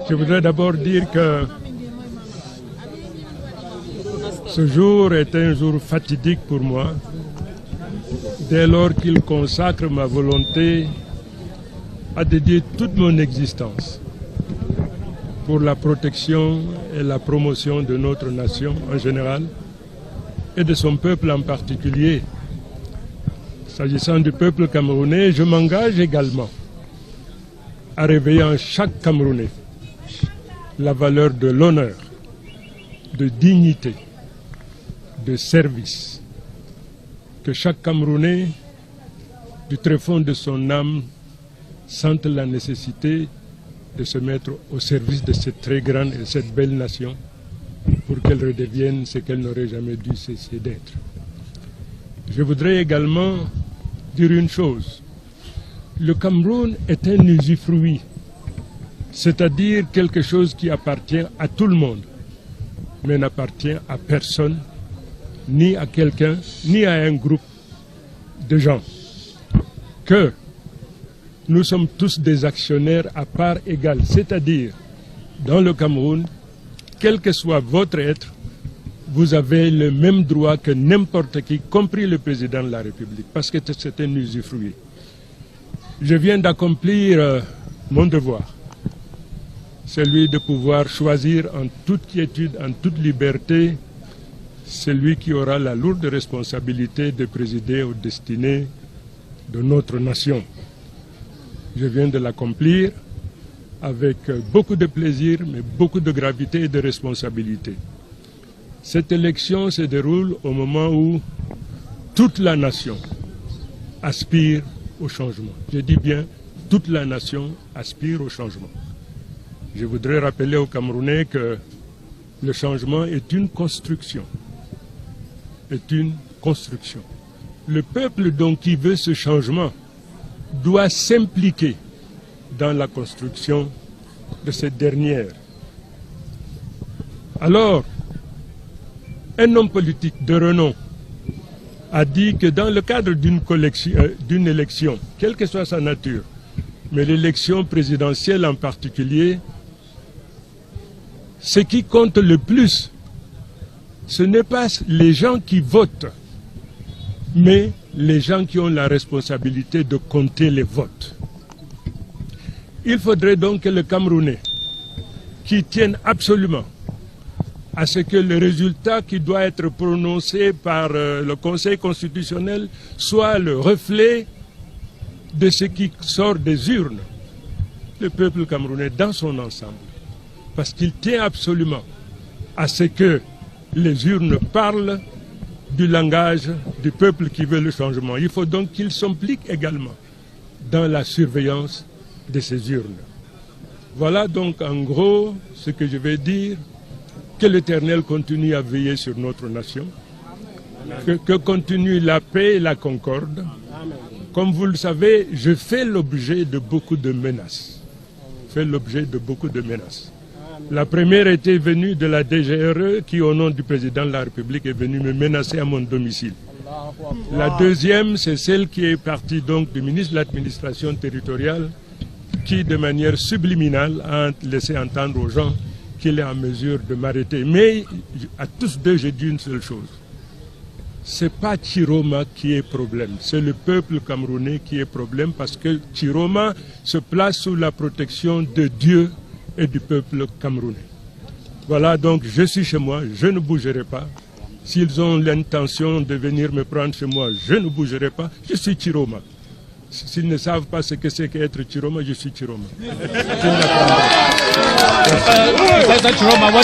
Je voudrais d'abord dire que ce jour est un jour fatidique pour moi, dès lors qu'il consacre ma volonté à dédier toute mon existence pour la protection et la promotion de notre nation en général et de son peuple en particulier. S'agissant du peuple camerounais, je m'engage également à réveiller en chaque Camerounais la valeur de l'honneur, de dignité, de service, que chaque Camerounais, du tréfonds de son âme, sente la nécessité de se mettre au service de cette très grande et cette belle nation pour qu'elle redevienne ce qu'elle n'aurait jamais dû cesser d'être. Je voudrais également dire une chose. Le Cameroun est un usufruit, c'est-à-dire quelque chose qui appartient à tout le monde, mais n'appartient à personne, ni à quelqu'un, ni à un groupe de gens. Que nous sommes tous des actionnaires à part égale, c'est-à-dire, dans le Cameroun, quel que soit votre être, vous avez le même droit que n'importe qui, compris le président de la République, parce que c'est un usufruit. Je viens d'accomplir mon devoir, celui de pouvoir choisir en toute quiétude, en toute liberté, celui qui aura la lourde responsabilité de présider aux destinées de notre nation. Je viens de l'accomplir avec beaucoup de plaisir, mais beaucoup de gravité et de responsabilité. Cette élection se déroule au moment où toute la nation aspire au changement. Je dis bien, toute la nation aspire au changement. Je voudrais rappeler aux Camerounais que le changement est une construction. Est une construction. Le peuple donc qui veut ce changement doit s'impliquer dans la construction de cette dernière. Alors, un homme politique de renom a dit que dans le cadre d'une élection, quelle que soit sa nature, mais l'élection présidentielle en particulier, ce qui compte le plus, ce n'est pas les gens qui votent, mais les gens qui ont la responsabilité de compter les votes. Il faudrait donc que le Camerounais, qui tienne absolument à ce que le résultat qui doit être prononcé par le Conseil constitutionnel soit le reflet de ce qui sort des urnes, le peuple camerounais dans son ensemble. Parce qu'il tient absolument à ce que les urnes parlent du langage du peuple qui veut le changement. Il faut donc qu'il s'implique également dans la surveillance de ces urnes. Voilà donc en gros ce que je vais dire. Que l'Éternel continue à veiller sur notre nation, que continue la paix et la concorde. Comme vous le savez, je fais l'objet de beaucoup de menaces. La première était venue de la DGRE qui, au nom du président de la République, est venue me menacer à mon domicile. La deuxième, c'est celle qui est partie donc du ministre de l'Administration territoriale qui, de manière subliminale, a laissé entendre aux gens qu'il est en mesure de m'arrêter. Mais à tous deux, j'ai dit une seule chose. Ce n'est pas Chiroma qui est problème, c'est le peuple camerounais qui est problème parce que Chiroma se place sous la protection de Dieu et du peuple camerounais. Voilà, donc je suis chez moi, je ne bougerai pas. S'ils ont l'intention de venir me prendre chez moi, je ne bougerai pas. Je suis Chiroma. S'ils ne savent pas ce que c'est qu'être Chiroma, je suis Chiroma.